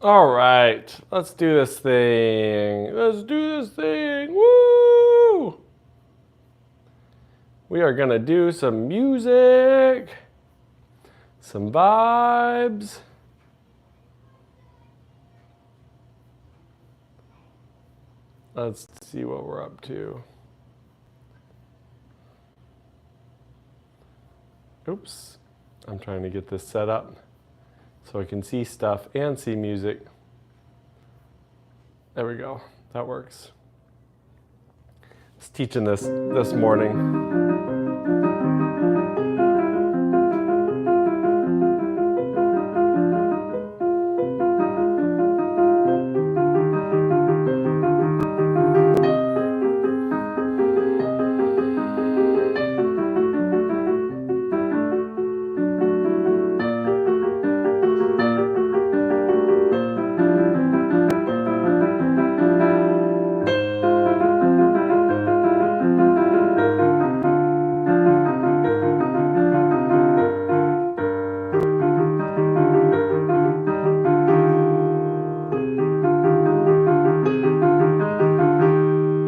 All right, let's do this thing. Let's do this thing. Woo! We are gonna do some music, some vibes. Let's see what we're up to. Oops, I'm trying to get this set up so I can see stuff and see music. There we go, that works. I was teaching this morning.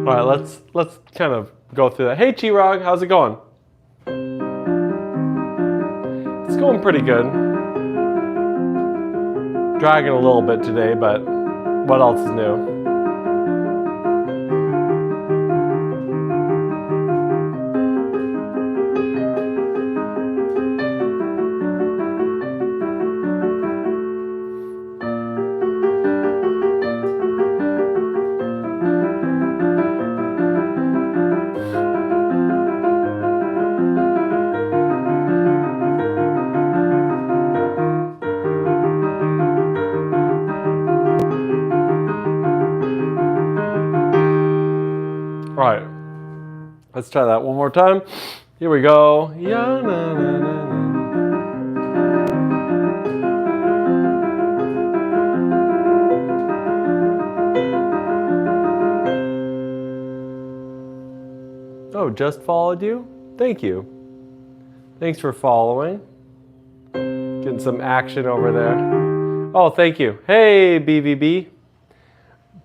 All right, let's kind of go through that. Hey, Chirag, how's it going? It's going pretty good. Dragging a little bit today, but what else is new? All right, let's try that one more time. Here we go. Yeah, na, na, na, na. Oh, just followed you? Thank you. Thanks for following. Getting some action over there. Oh, thank you. Hey, BVB.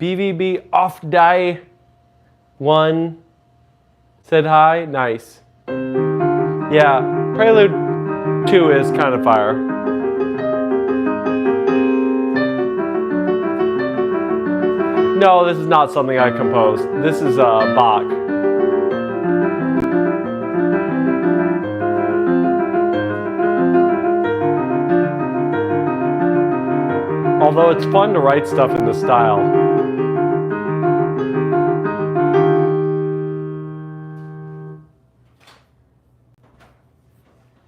BVB off die. One said hi. Nice. Yeah, Prelude 2 is kind of fire. No, this is not something I composed. This is Bach. Although it's fun to write stuff in this style.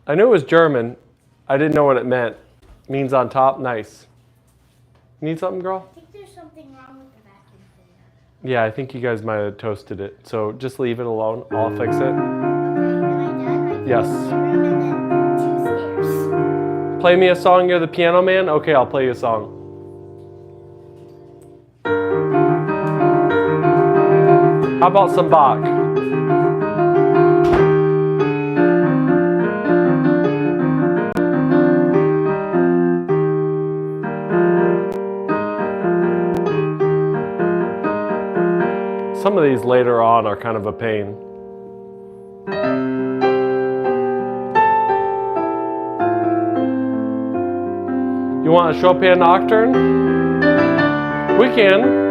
I knew it was German. I didn't know what it meant. Means on top, nice. Need something, girl? I think there's something wrong with the vacuum cleaner. Yeah, I think you guys might have toasted it. So just leave it alone. I'll fix it. Okay, am I done? Yes. Room and then 2 stairs. Play me a song, you're the piano man? Okay, I'll play you a song. How about some Bach? Some of these later on are kind of a pain. You want a Chopin Nocturne? We can.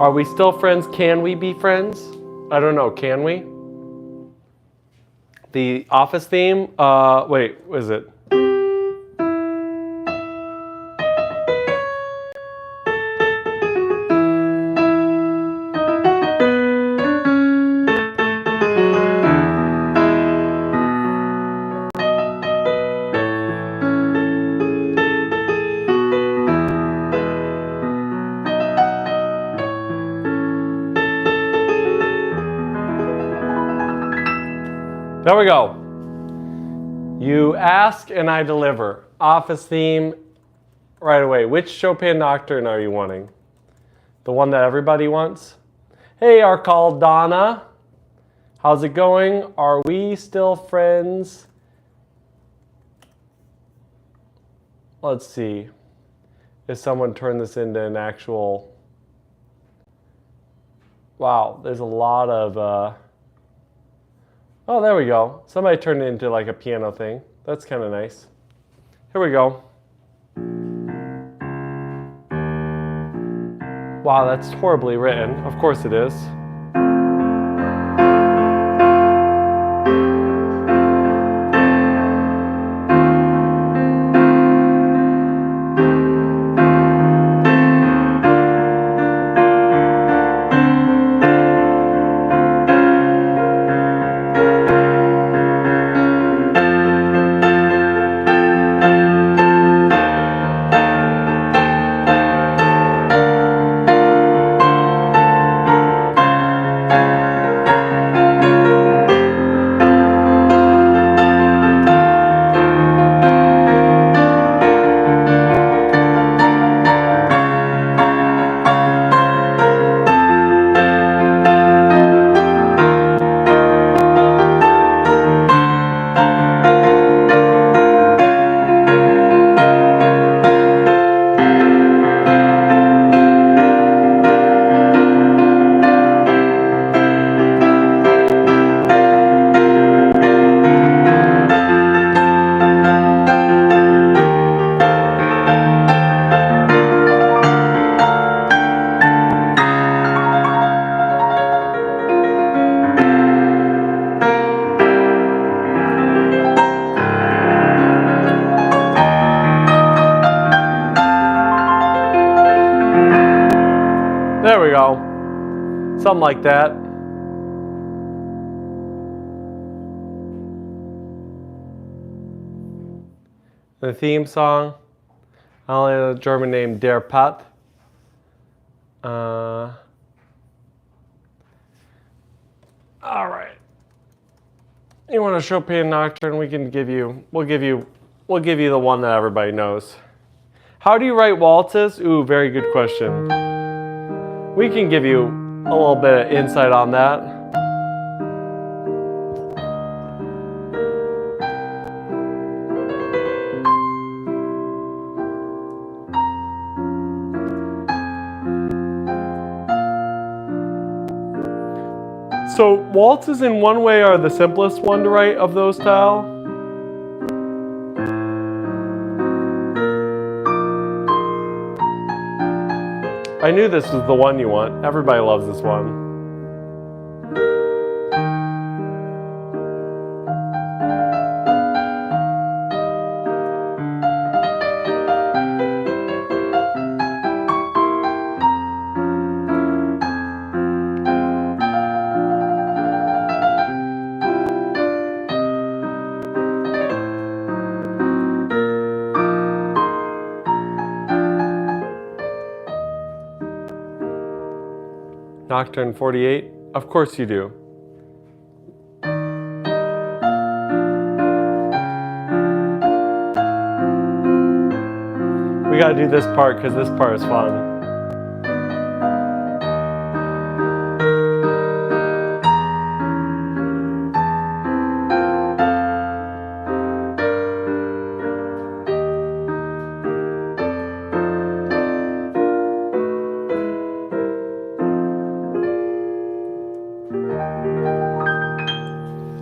Are we still friends? Can we be friends? I don't know, can we? The Office theme, wait, what is it? There we go. You ask and I deliver. Office theme right away. Which Chopin Nocturne are you wanting? The one that everybody wants? Hey, our call Donna. How's it going? Are we still friends? Let's see. If someone turned this into an actual... Wow, there's a lot of... Oh, there we go. Somebody turned it into like a piano thing. That's kind of nice. Here we go. Wow, that's horribly written. Of course it is. There we go. Something like that. The theme song. I only know a German name, Der Pat. All right. You want a Chopin Nocturne? We'll give you the one that everybody knows. How do you write waltzes? Ooh, very good question. We can give you a little bit of insight on that. So waltzes in one way are the simplest one to write of those style. I knew this was the one you want. Everybody loves this one. Nocturne 48? Of course you do. We gotta do this part because this part is fun.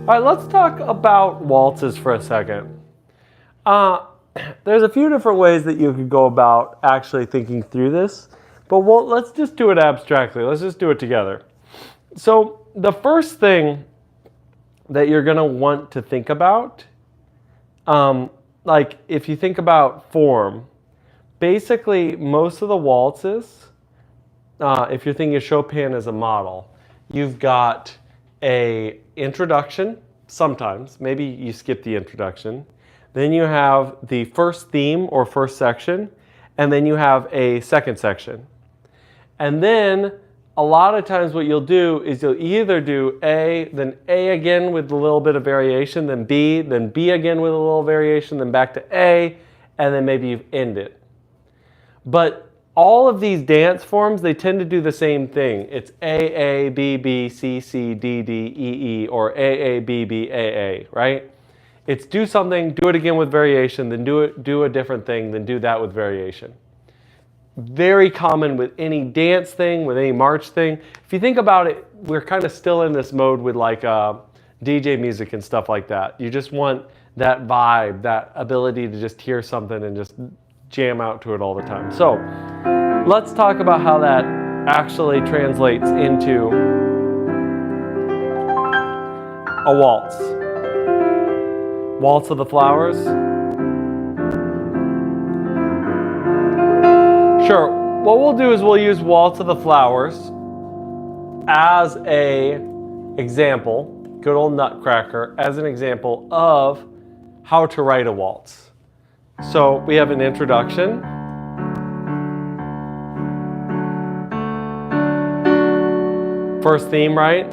All right, let's talk about waltzes for a second. There's a few different ways that you could go about actually thinking through this, but let's just do it abstractly. Let's just do it together. So the first thing that you're gonna want to think about, like if you think about form, basically most of the waltzes, if you're thinking of Chopin as a model, you've got a introduction, sometimes, maybe you skip the introduction. Then you have the first theme or first section, and then you have a second section. And then a lot of times what you'll do is you'll either do A, then A again with a little bit of variation, then B again with a little variation, then back to A, and then maybe you end it. But all of these dance forms, they tend to do the same thing. It's A, A, B, B, C, C, D, D, E, E, or A, A, B, B, A, A, right? It's do something, do it again with variation, then do a different thing, then do that with variation. Very common with any dance thing, with any march thing. If you think about it, we're kind of still in this mode with like DJ music and stuff like that. You just want that vibe, that ability to just hear something and just jam out to it all the time. So let's talk about how that actually translates into a waltz. Waltz of the Flowers. Sure, what we'll do is we'll use Waltz of the Flowers as a example, good old Nutcracker, as an example of how to write a waltz. So we have an introduction. First theme, right?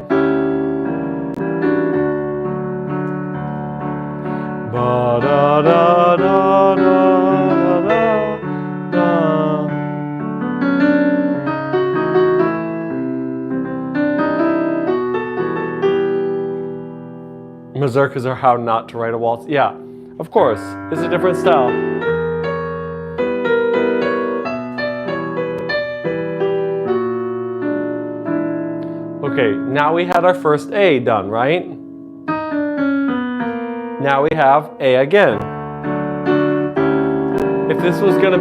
Ba da da da da da da. Mazurkas are how not to write a waltz. Yeah, of course, it's a different style. Okay, now we had our first A done, right? Now we have A again. If this was going to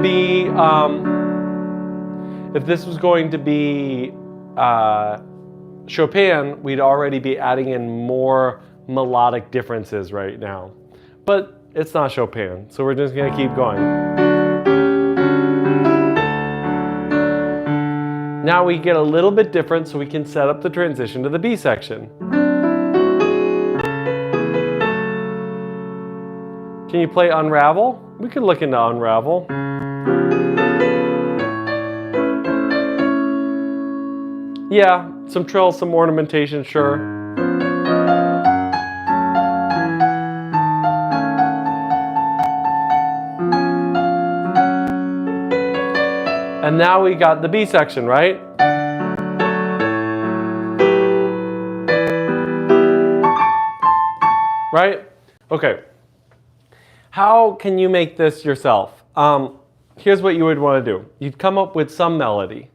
be, Chopin, we'd already be adding in more melodic differences right now. But it's not Chopin, so we're just going to keep going. Now we get a little bit different, so we can set up the transition to the B section. Can you play Unravel? We could look into Unravel. Yeah, some trills, some ornamentation, sure. And now we got the B section, right? Right? Okay. How can you make this yourself? Here's what you would want to do. You'd come up with some melody.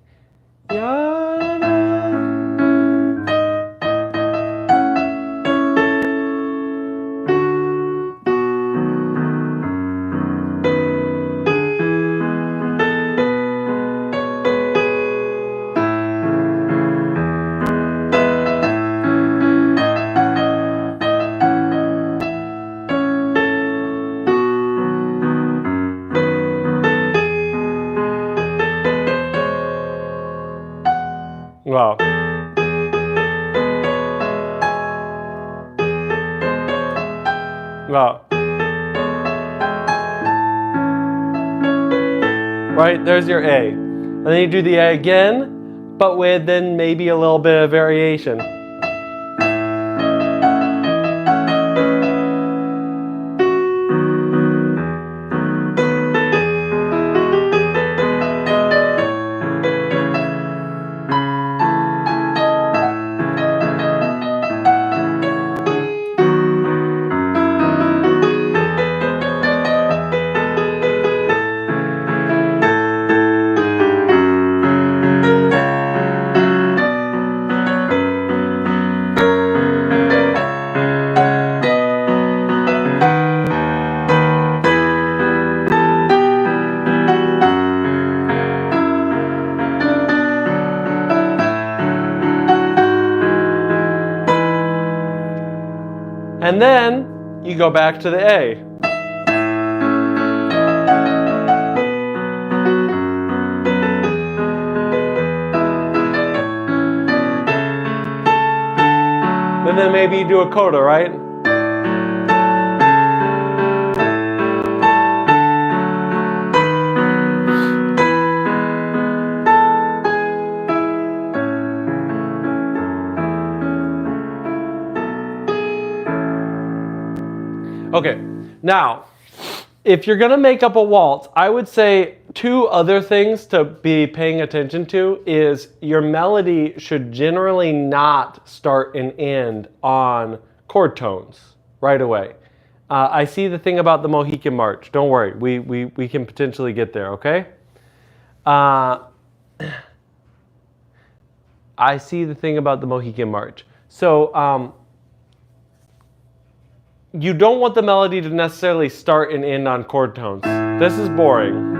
Wow. Wow. Right, there's your A. And then you do the A again, but with then maybe a little bit of variation. And then you go back to the A. And then maybe you do a coda, right? Okay, now, if you're gonna make up a waltz, I would say two other things to be paying attention to is your melody should generally not start and end on chord tones right away. I see the thing about the Mohican March. Don't worry, we can potentially get there, okay? I see the thing about the Mohican March. So you don't want the melody to necessarily start and end on chord tones. This is boring.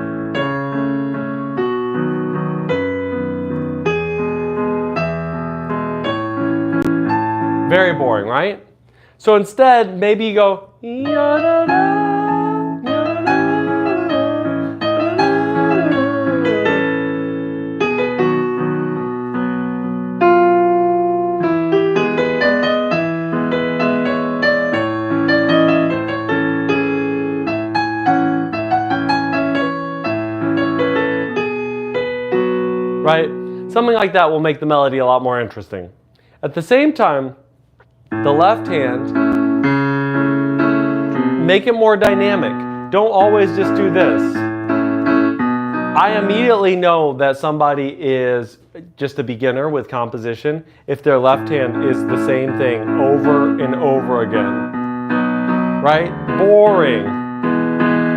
Very boring, right? So instead, maybe you go, right? Something like that will make the melody a lot more interesting. At the same time, the left hand, make it more dynamic. Don't always just do this. I immediately know that somebody is just a beginner with composition if their left hand is the same thing over and over again. Right? Boring.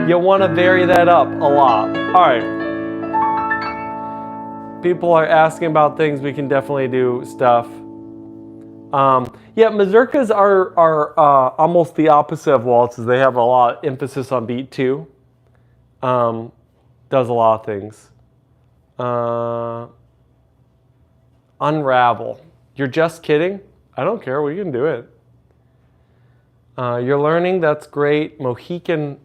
You want to vary that up a lot. All right. People are asking about things. We can definitely do stuff. Yeah, mazurkas are almost the opposite of waltzes. They have a lot of emphasis on beat too. Does a lot of things. Unravel. You're just kidding? I don't care. We can do it. You're learning. That's great. Mohican.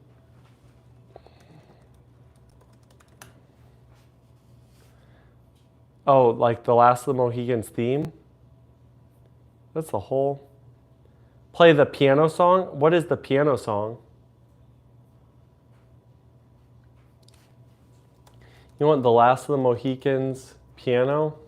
Oh, like the Last of the Mohicans theme? That's the whole. Play the piano song? What is the piano song? You want the Last of the Mohicans piano?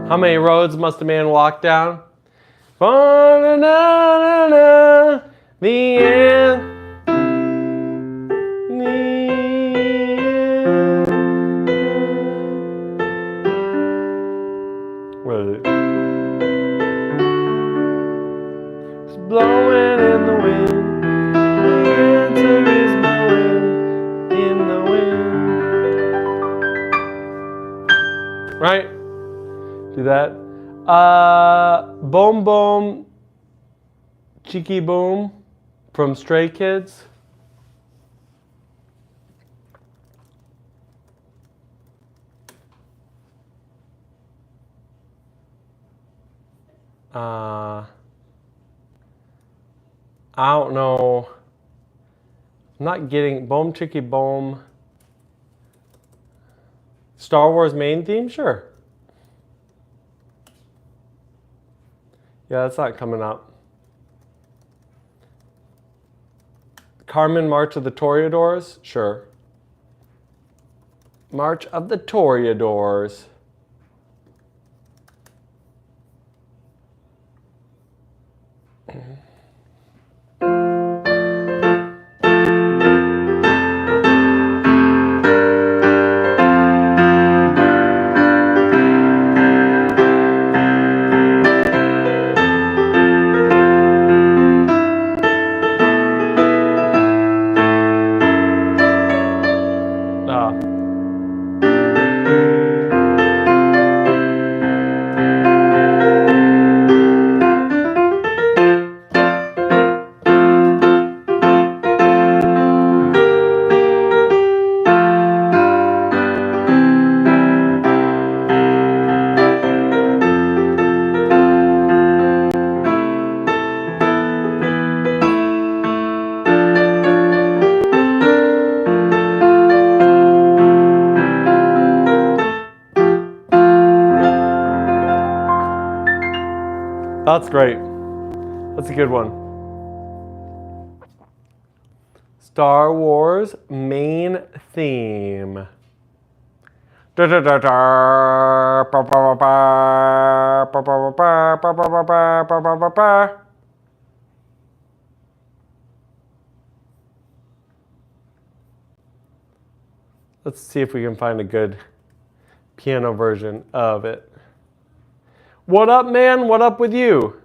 How many roads must a man walk down? The end. What is it? It's blowing in the wind. The answer is blowing in the wind. Right? Do that. Boom Boom Cheeky Boom from Stray Kids. I don't know. I'm not getting Boom Chicky Boom. Star Wars main theme? Sure. Yeah, that's not coming up. Carmen March of the Toreadors? Sure. March of the Toreadors. That's great. That's a good one. Star Wars main theme. Let's see if we can find a good piano version of it. What up, man? What up with you?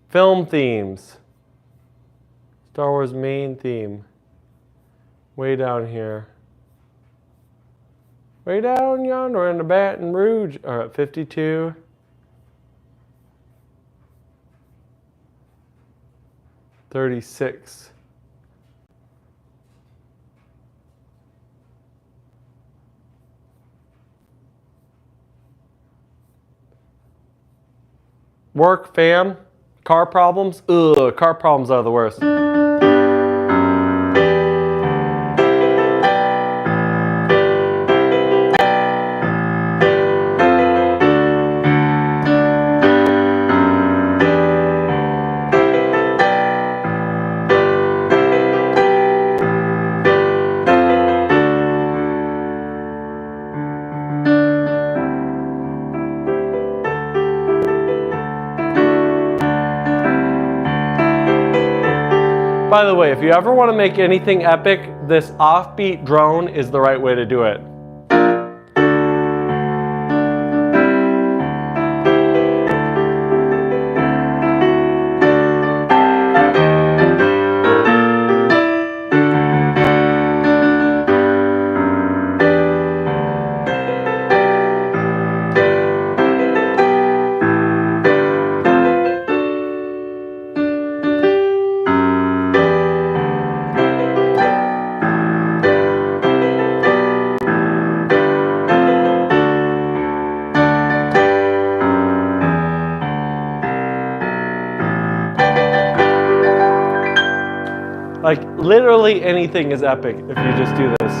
Film themes. Star Wars main theme. Way down here. Way down yonder in the Baton Rouge. All right, 52. $36. Work, fam, car problems. Ugh, car problems are the worst. By the way, if you ever want to make anything epic, this offbeat drone is the right way to do it. Like, literally anything is epic if you just do this.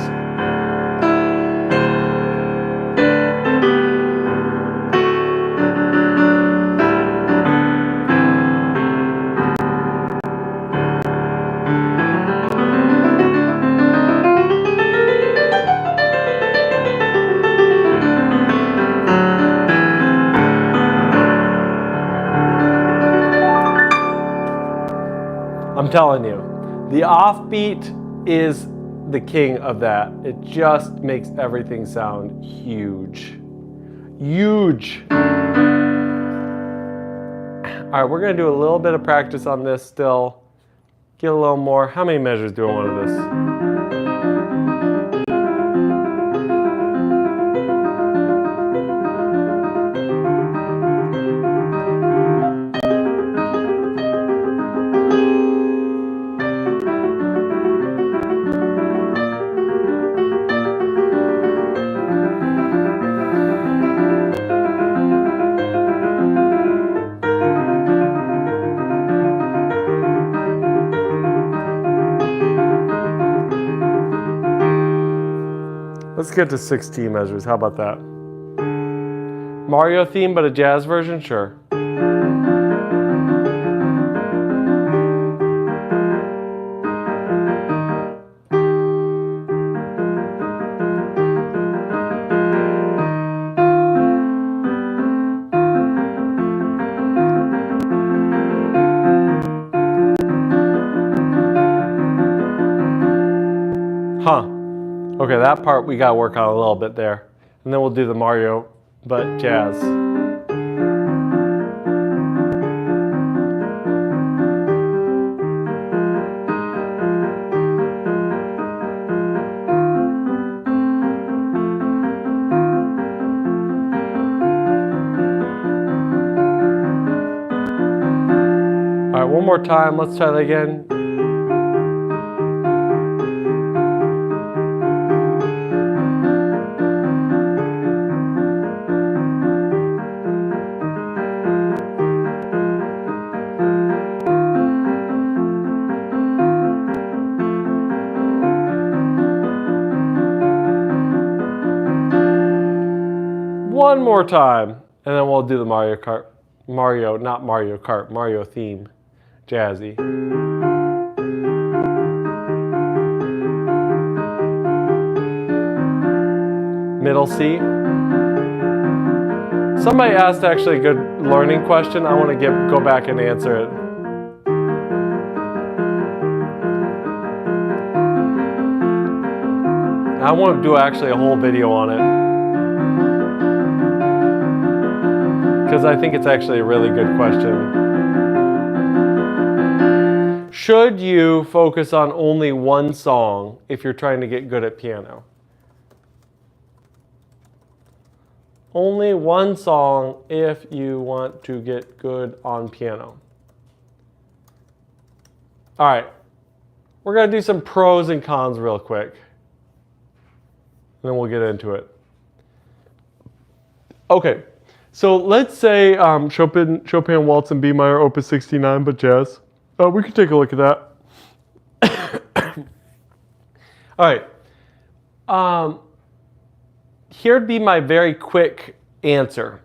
I'm telling you. The offbeat is the king of that. It just makes everything sound huge. Huge. All right, we're gonna do a little bit of practice on this still. Get a little more. How many measures do I want of this? Let's get to 16 measures. How about that? Mario theme, but a jazz version? Sure. Huh. Okay, that part we gotta work on a little bit there. And then we'll do the Mario, but jazz. All right, one more time. Let's try that again. more time, and then we'll do the Mario theme. Jazzy. Middle C. Somebody asked actually a good learning question. I want to go back and answer it. I want to do actually a whole video on it, because I think it's actually a really good question. Should you focus on only one song if you're trying to get good at piano? Only one song if you want to get good on piano. All right, we're going to do some pros and cons real quick. And then we'll get into it. Okay, so let's say Chopin Waltz in B minor, Opus 69, but jazz. We can take a look at that. All right. Here'd be my very quick answer.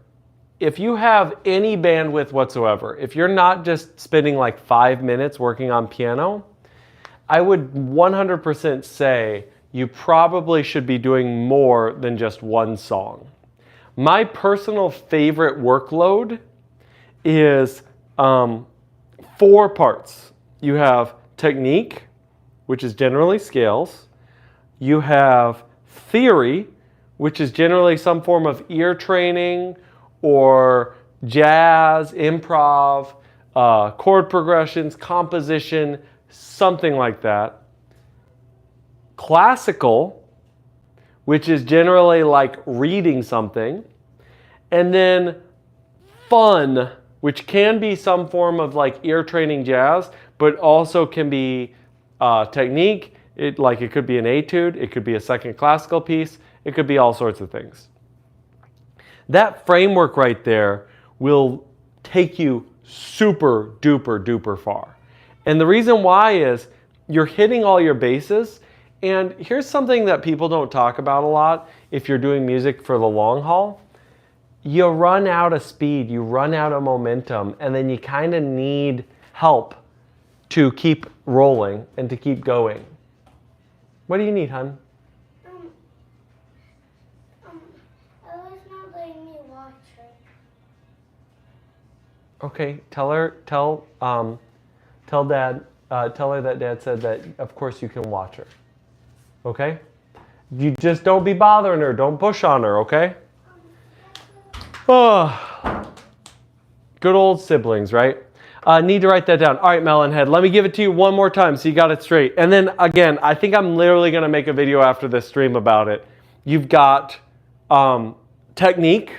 If you have any bandwidth whatsoever, if you're not just spending like 5 minutes working on piano, I would 100% say you probably should be doing more than just one song. My personal favorite workload is 4 parts. You have technique, which is generally scales. You have theory, which is generally some form of ear training or jazz, improv, chord progressions, composition, something like that. Classical, which is generally like reading something. And then fun, which can be some form of like ear training jazz, but also can be technique. It could be an etude, it could be a second classical piece, it could be all sorts of things. That framework right there will take you super duper duper far. And the reason why is you're hitting all your bases. And here's something that people don't talk about a lot if you're doing music for the long haul. You run out of speed, you run out of momentum, and then you kind of need help to keep rolling and to keep going. What do you need, hon? Ella's not letting me watch it. Okay, tell her that Dad said that of course you can watch her. Okay? You just don't be bothering her. Don't push on her, okay? Oh, good old siblings, right? Need to write that down. All right, Melonhead, let me give it to you one more time so you got it straight. And then again, I think I'm literally going to make a video after this stream about it. You've got technique,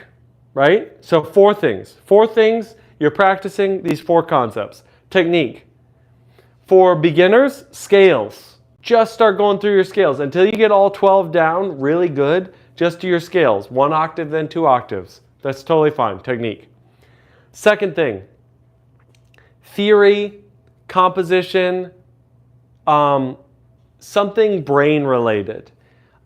right? So 4 things. 4 things you're practicing these 4 concepts. Technique. For beginners, scales. Just start going through your scales. Until you get all 12 down really good, just do your scales. 1 octave, then 2 octaves. That's totally fine. Technique. Second thing, theory, composition, something brain related.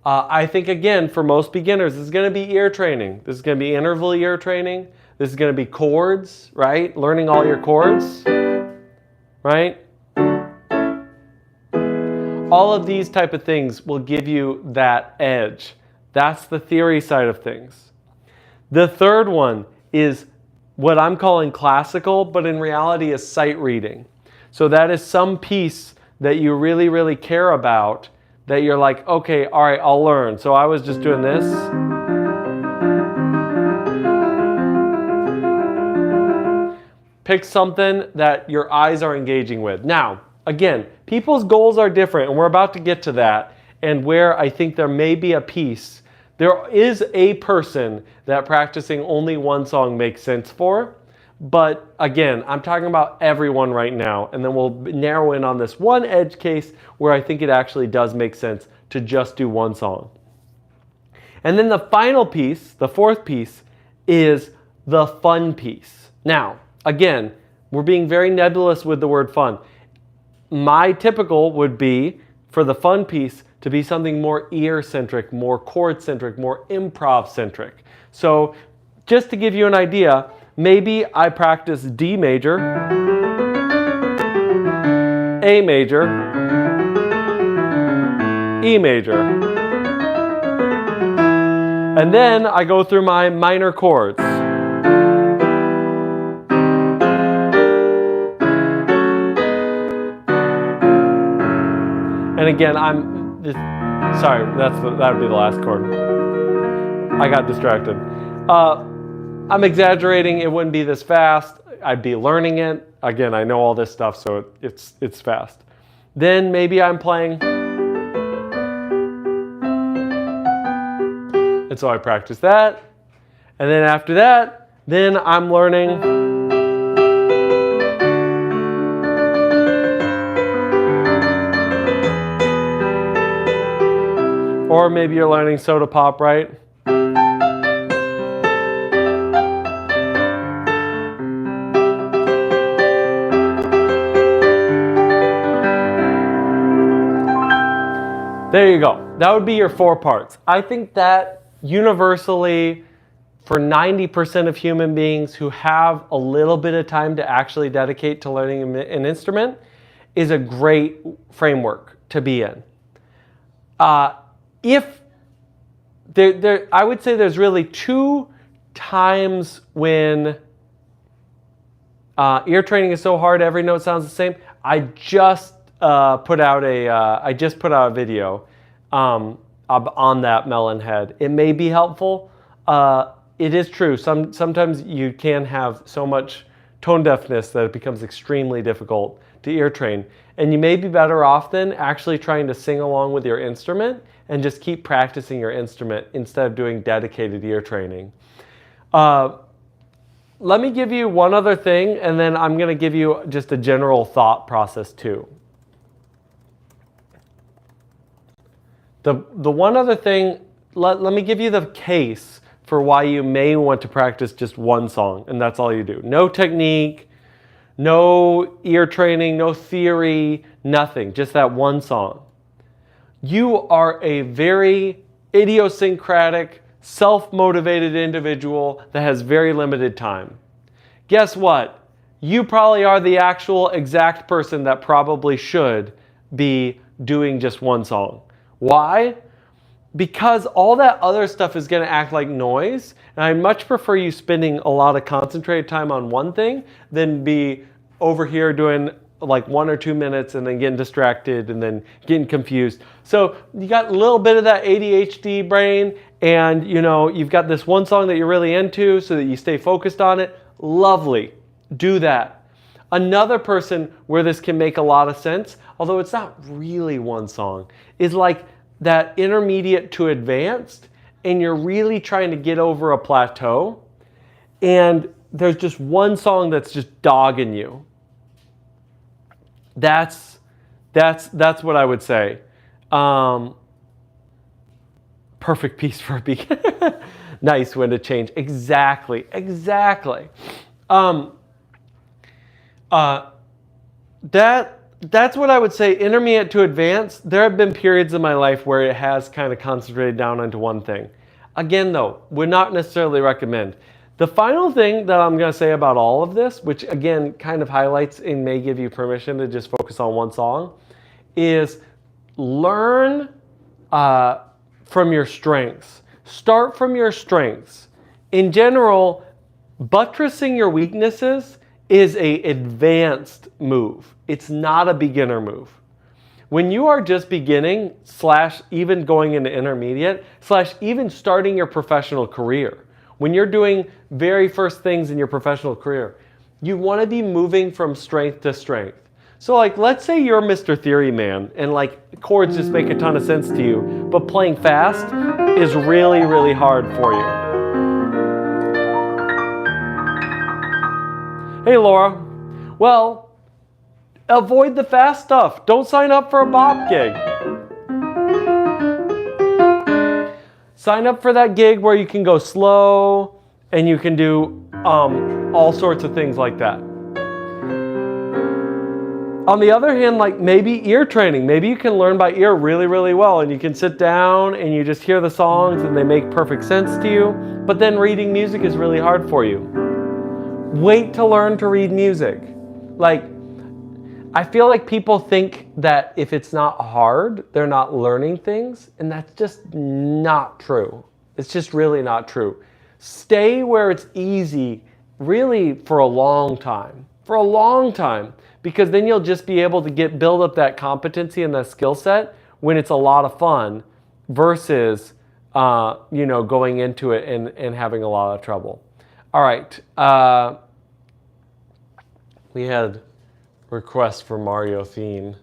I think, again, for most beginners, this is going to be ear training. This is going to be interval ear training. This is going to be chords, right? Learning all your chords, right? All of these type of things will give you that edge. That's the theory side of things. The third one is what I'm calling classical, but in reality is sight reading. So that is some piece that you really, really care about that you're like, okay, all right, I'll learn. So I was just doing this. Pick something that your eyes are engaging with. Now, again, people's goals are different, and we're about to get to that, and where I think there may be a piece. There is a person that practicing only one song makes sense for, but again, I'm talking about everyone right now, and then we'll narrow in on this one edge case where I think it actually does make sense to just do one song. And then the final piece, the 4th piece, is the fun piece. Now, again, we're being very nebulous with the word fun. My typical would be, for the fun piece, to be something more ear-centric, more chord-centric, more improv-centric. So just to give you an idea, maybe I practice D major, A major, E major. And then I go through my minor chords. And again, sorry, that would be the last chord. I got distracted. I'm exaggerating. It wouldn't be this fast. I'd be learning it. Again, I know all this stuff, so it's fast. Then maybe I'm playing. And so I practice that. And then after that, then I'm learning. Or maybe you're learning Soda Pop, right? There you go. That would be your 4 parts. I think that universally, for 90% of human beings who have a little bit of time to actually dedicate to learning an instrument, is a great framework to be in. If I would say there's really 2 times when ear training is so hard, every note sounds the same. I just put out a video on that melon head. It may be helpful. It is true. Sometimes you can have so much tone deafness that it becomes extremely difficult to ear train. And you may be better off than actually trying to sing along with your instrument and just keep practicing your instrument instead of doing dedicated ear training. Let me give you one other thing, and then I'm going to give you just a general thought process too. The one other thing, let me give you the case for why you may want to practice just one song, and that's all you do. No technique, no ear training, no theory, nothing, just that one song. You are a very idiosyncratic, self-motivated individual that has very limited time. Guess what? You probably are the actual exact person that probably should be doing just one song. Why? Because all that other stuff is going to act like noise, and I much prefer you spending a lot of concentrated time on one thing than be over here doing like 1 or 2 minutes and then getting distracted and then getting confused. So you got a little bit of that ADHD brain, and you've got this one song that you're really into so that you stay focused on it. Lovely. Do that. Another person where this can make a lot of sense, although it's not really one song, is like that intermediate to advanced, and you're really trying to get over a plateau, and there's just one song that's just dogging you. That's what I would say. Perfect piece for a beginner. Nice when to change. Exactly. That's what I would say. Intermediate to advanced. There have been periods in my life where it has kind of concentrated down onto one thing. Again, though, would not necessarily recommend. The final thing that I'm going to say about all of this, which again kind of highlights and may give you permission to just focus on one song, is learn from your strengths. Start from your strengths. In general, buttressing your weaknesses is an advanced move. It's not a beginner move. When you are just beginning, / even going into intermediate, / even starting your professional career, when you're doing very first things in your professional career, you want to be moving from strength to strength. So like, let's say you're Mr. Theory Man and like chords just make a ton of sense to you, but playing fast is really, really hard for you. Hey Laura, well, avoid the fast stuff. Don't sign up for a bop gig. Sign up for that gig where you can go slow and you can do all sorts of things like that. On the other hand, like maybe ear training, maybe you can learn by ear really, really well, and you can sit down and you just hear the songs and they make perfect sense to you, but then reading music is really hard for you. Wait to learn to read music. Like, I feel like people think that if it's not hard, they're not learning things, and that's just not true. It's just really not true. Stay where it's easy, really, for a long time. For a long time. Because then you'll just be able to build up that competency and that skill set when it's a lot of fun versus going into it and having a lot of trouble. All right. We had requests for Mario theme.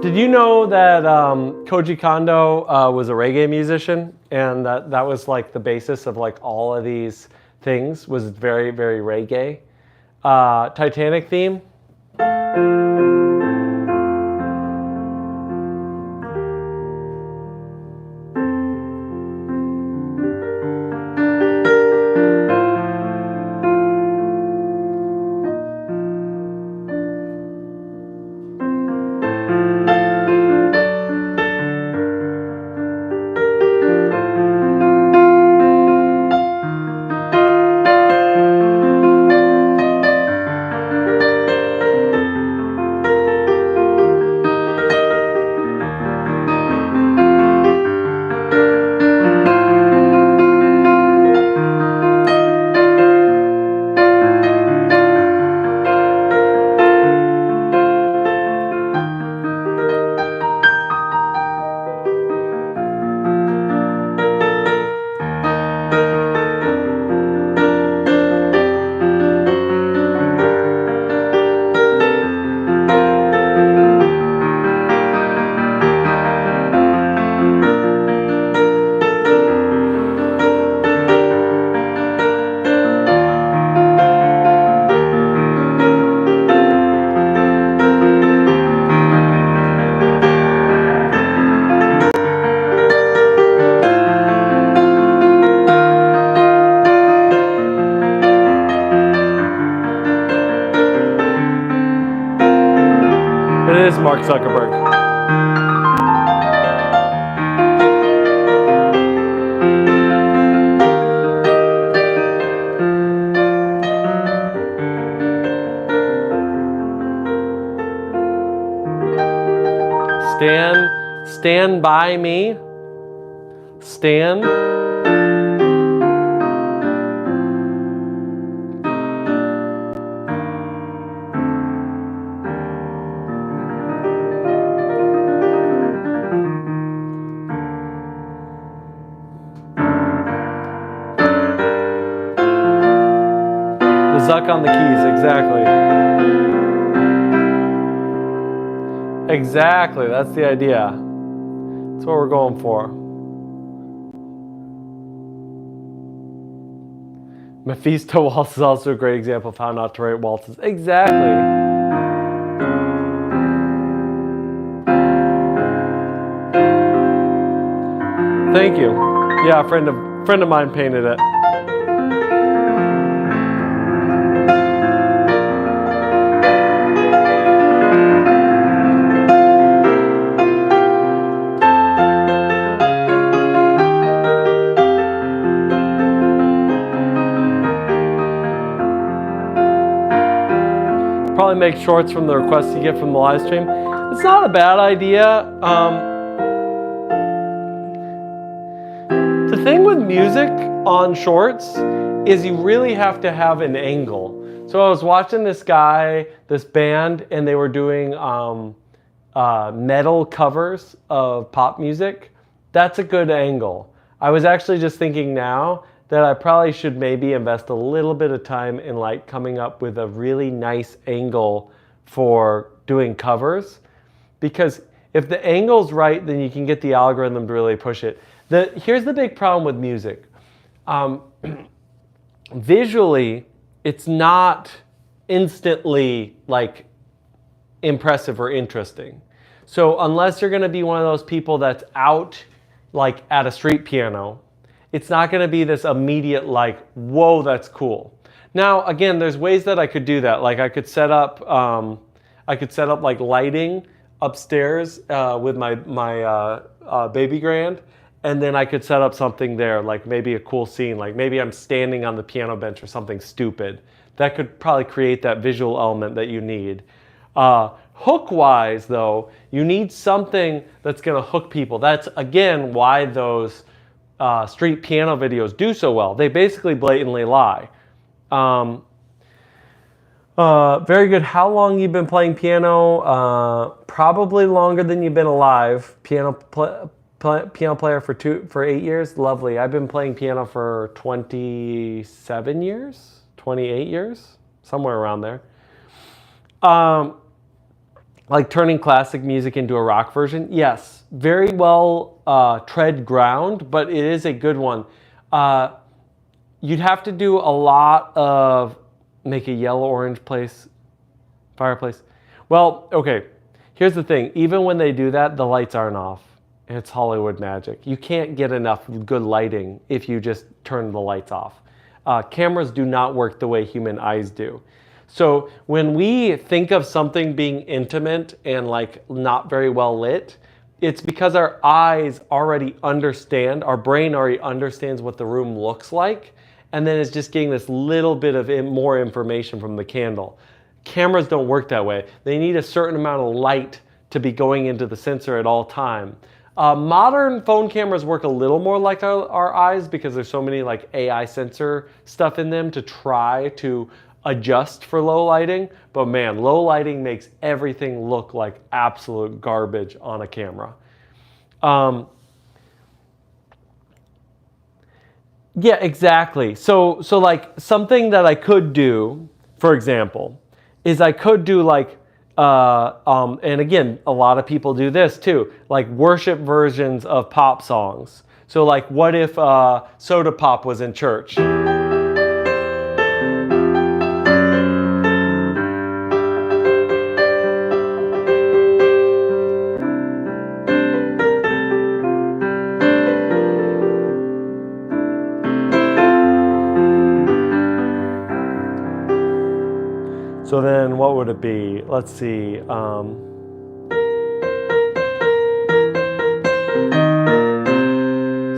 Did you know that Koji Kondo was a reggae musician, and that was like the basis of like all of these things was very, very reggae. Titanic theme. Mark Zuckerberg. Stand by me. Stand. The Zuck on the keys, exactly. Exactly, that's the idea. That's what we're going for. Mephisto waltz is also a great example of how not to write waltzes. Exactly. Thank you. Yeah, a friend of mine painted it. Probably make shorts from the requests you get from the live stream. It's not a bad idea. The thing with music on shorts is you really have to have an angle. So I was watching this band, and they were doing metal covers of pop music. That's a good angle. I was actually just thinking now that I probably should maybe invest a little bit of time in like coming up with a really nice angle for doing covers. Because if the angle's right, then you can get the algorithm to really push it. Here's the big problem with music. Visually, it's not instantly like impressive or interesting. So unless you're gonna be one of those people that's out like at a street piano, it's not going to be this immediate like, whoa, that's cool. Now, again, there's ways that I could do that. Like I could set up like lighting upstairs with my baby grand, and then I could set up something there, like maybe a cool scene, like maybe I'm standing on the piano bench or something stupid. That could probably create that visual element that you need. Hook-wise, though, you need something that's going to hook people. That's, again, why those street piano videos do so well. They basically blatantly lie. Very good. How long you've been playing piano? Probably longer than you've been alive. Piano player for 8 years. Lovely. I've been playing piano for 27 years, 28 years, somewhere around there. Like turning classic music into a rock version? Yes, very well tread ground, but it is a good one. You'd have to do a lot of make a yellow-orange fireplace. Well, okay, here's the thing. Even when they do that, the lights aren't off. It's Hollywood magic. You can't get enough good lighting if you just turn the lights off. Cameras do not work the way human eyes do. So when we think of something being intimate and like not very well lit, it's because our eyes already understand, our brain already understands what the room looks like, and then it's just getting this little bit of more information from the candle. Cameras don't work that way. They need a certain amount of light to be going into the sensor at all time. Modern phone cameras work a little more like our eyes because there's so many like AI sensor stuff in them to try to adjust for low lighting, but man, low lighting makes everything look like absolute garbage on a camera. Yeah, exactly. So like something that I could do, for example, is I could do like, and again, a lot of people do this too, like worship versions of pop songs. So like, what if Soda Pop was in church? So then what would it be? Let's see.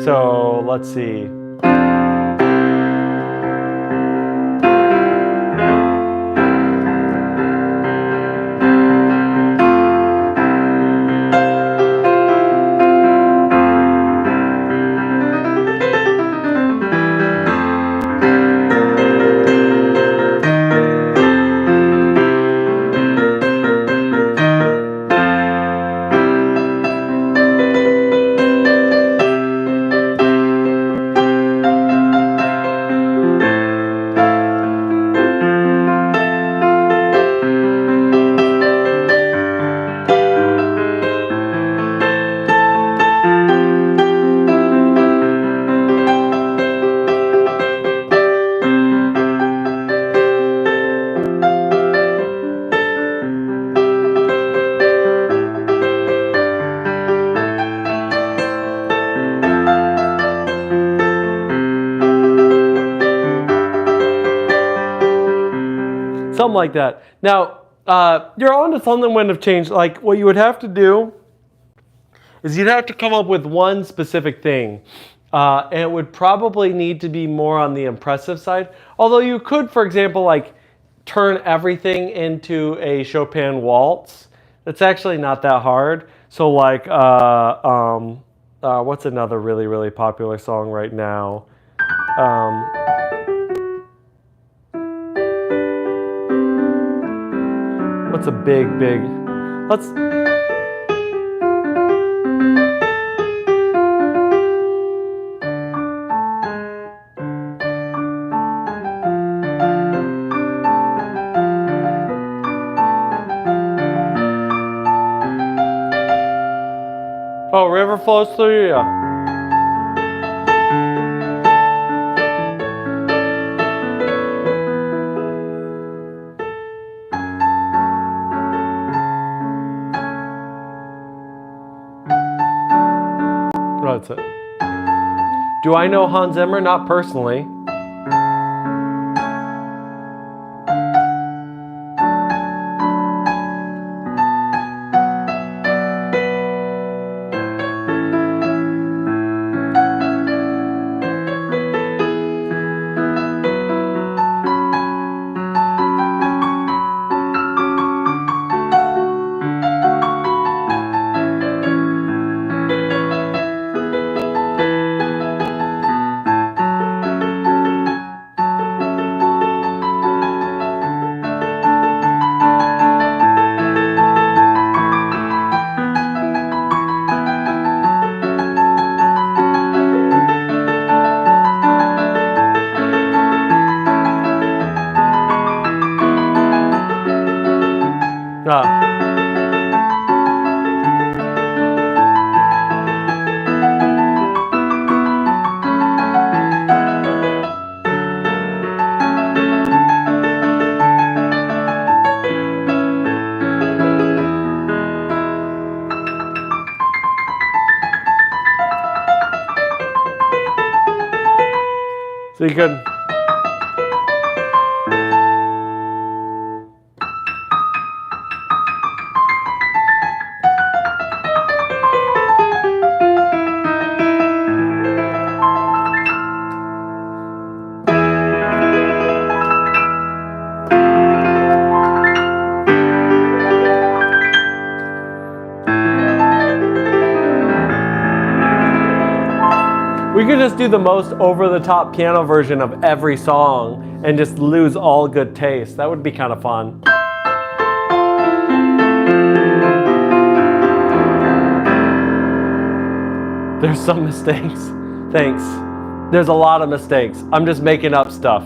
So let's see. Something like that. Now, you're on to something when have changed. Like, what you would have to do is you'd have to come up with one specific thing. And it would probably need to be more on the impressive side. Although you could, for example, like turn everything into a Chopin waltz. It's actually not that hard. So like, what's another really, really popular song right now? What's a big, let's, oh, river flows through you. That's it. Do I know Hans Zimmer? Not personally. So you could. We could just do the most over-the-top piano version of every song and just lose all good taste. That would be kind of fun. There's some mistakes. Thanks. There's a lot of mistakes. I'm just making up stuff.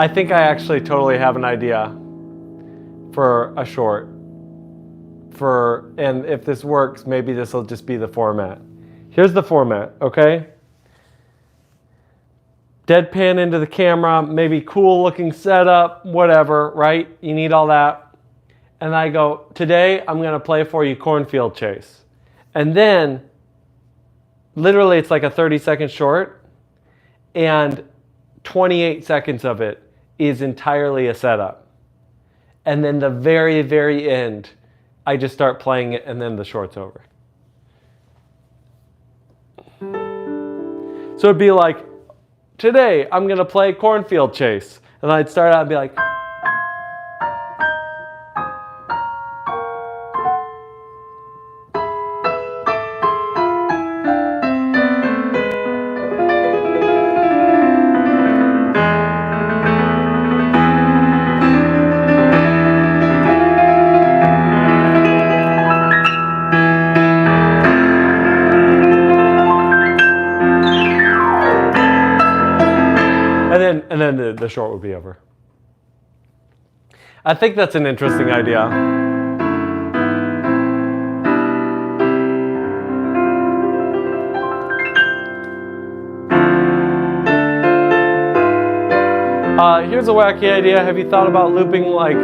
I think I actually totally have an idea for a short. And if this works, maybe this will just be the format. Here's the format, okay? Deadpan into the camera, maybe cool looking setup, whatever, right? You need all that. And I go, today I'm gonna play for you Cornfield Chase. And then, literally it's like a 30-second short, and 28 seconds of it is entirely a setup. And then the very, very end, I just start playing it and then the short's over. So it'd be like, today I'm gonna play Cornfield Chase. And I'd start out and be like, and then the short would be over. I think that's an interesting idea. Here's a wacky idea. Have you thought about looping like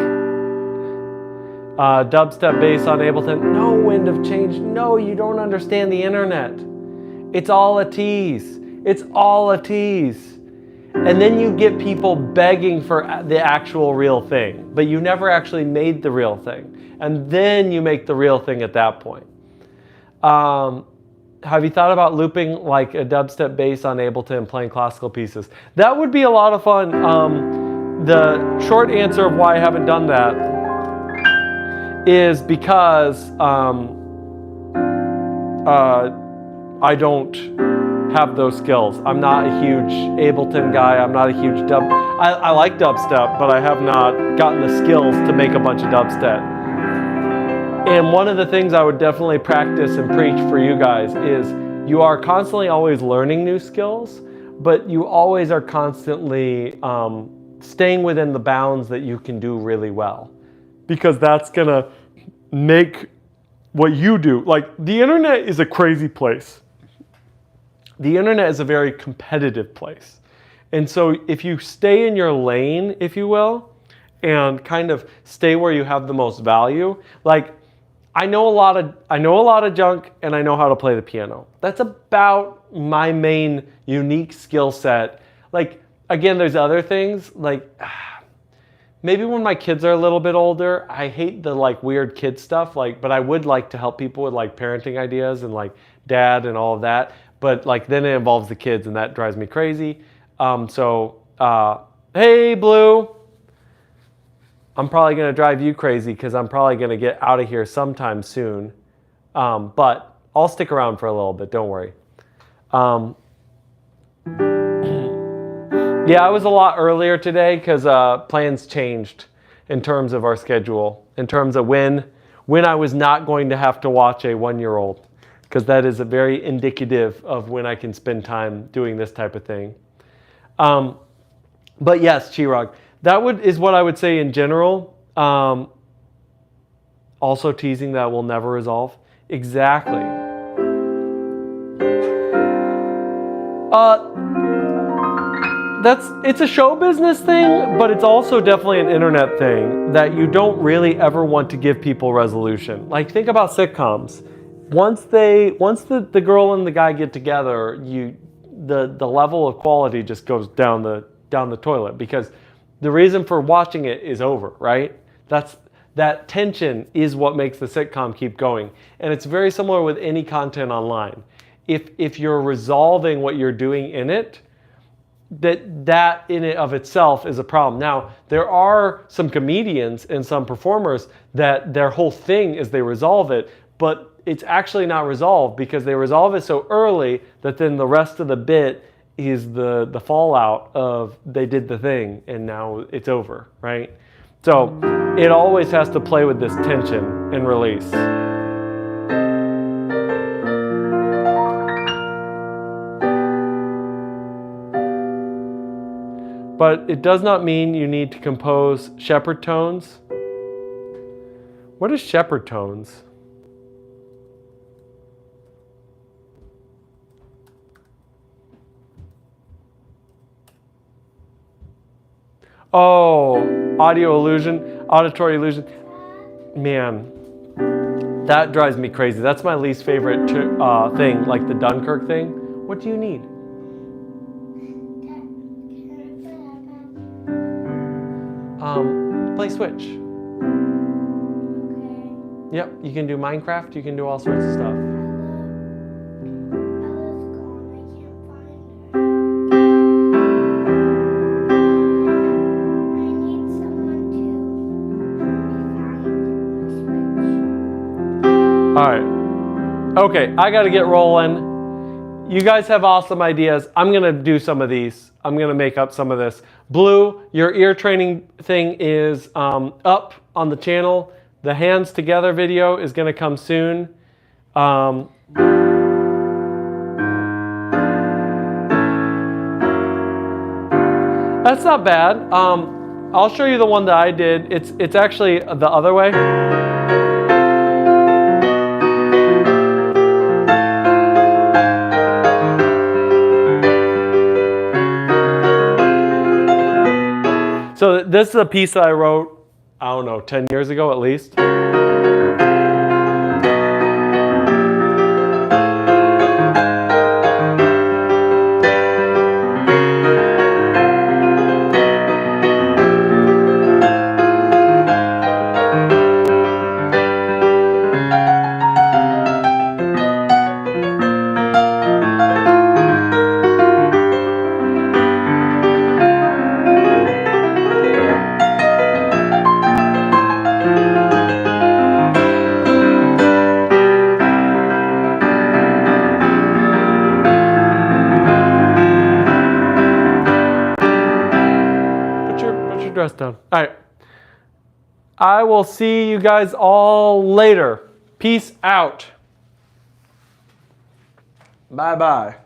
dubstep bass on Ableton? No, Wind of Change. No, you don't understand the internet. It's all a tease. It's all a tease. And then you get people begging for the actual real thing, but you never actually made the real thing. And then you make the real thing at that point. Have you thought about looping like a dubstep bass on Ableton and playing classical pieces? That would be a lot of fun. The short answer of why I haven't done that is because I don't have those skills. I'm not a huge Ableton guy. I'm not a huge dub. I like dubstep, but I have not gotten the skills to make a bunch of dubstep. And one of the things I would definitely practice and preach for you guys is you are constantly always learning new skills, but you always are constantly staying within the bounds that you can do really well. Because that's gonna make what you do, like the internet is a crazy place. The internet is a very competitive place. And so if you stay in your lane, if you will, and kind of stay where you have the most value, like I know a lot of junk and I know how to play the piano. That's about my main unique skill set. Like, again, there's other things, like maybe when my kids are a little bit older, I hate the like weird kid stuff, like, but I would like to help people with like parenting ideas and like dad and all of that. But like then it involves the kids and that drives me crazy. Hey Blue, I'm probably gonna drive you crazy because I'm probably gonna get out of here sometime soon. But I'll stick around for a little bit, don't worry. Yeah, I was a lot earlier today because plans changed in terms of our schedule, in terms of when I was not going to have to watch a 1-year-old. Because that is a very indicative of when I can spend time doing this type of thing. But yes, Chirag, that is what I would say in general. Also teasing that will never resolve. Exactly. It's a show business thing, but it's also definitely an internet thing that you don't really ever want to give people resolution. Like think about sitcoms. Once the girl and the guy get together, the level of quality just goes down the toilet because the reason for watching it is over, right? That tension is what makes the sitcom keep going. And it's very similar with any content online. If you're resolving what you're doing in it, that in and of itself is a problem. Now, there are some comedians and some performers that their whole thing is they resolve it, but it's actually not resolved because they resolve it so early that then the rest of the bit is the fallout of they did the thing and now it's over, right? So it always has to play with this tension and release. but it does not mean you need to compose shepherd tones. What is shepherd tones? Oh, audio illusion, auditory illusion. Man, that drives me crazy. That's my least favorite thing, like the Dunkirk thing. What do you need? Play Switch. Okay. Yep, you can do Minecraft, you can do all sorts of stuff. Ella's gone. I can't find her. I need someone to help me find my Switch. All right. Okay, I got to get rolling. You guys have awesome ideas. I'm going to do some of these. I'm going to make up some of this. Blue, your ear training thing is up on the channel. The hands together video is going to come soon. That's not bad. I'll show you the one that I did. It's actually the other way. So this is a piece that I wrote, I don't know, 10 years ago at least. Dress down. All right. I will see you guys all later. Peace out. Bye-bye.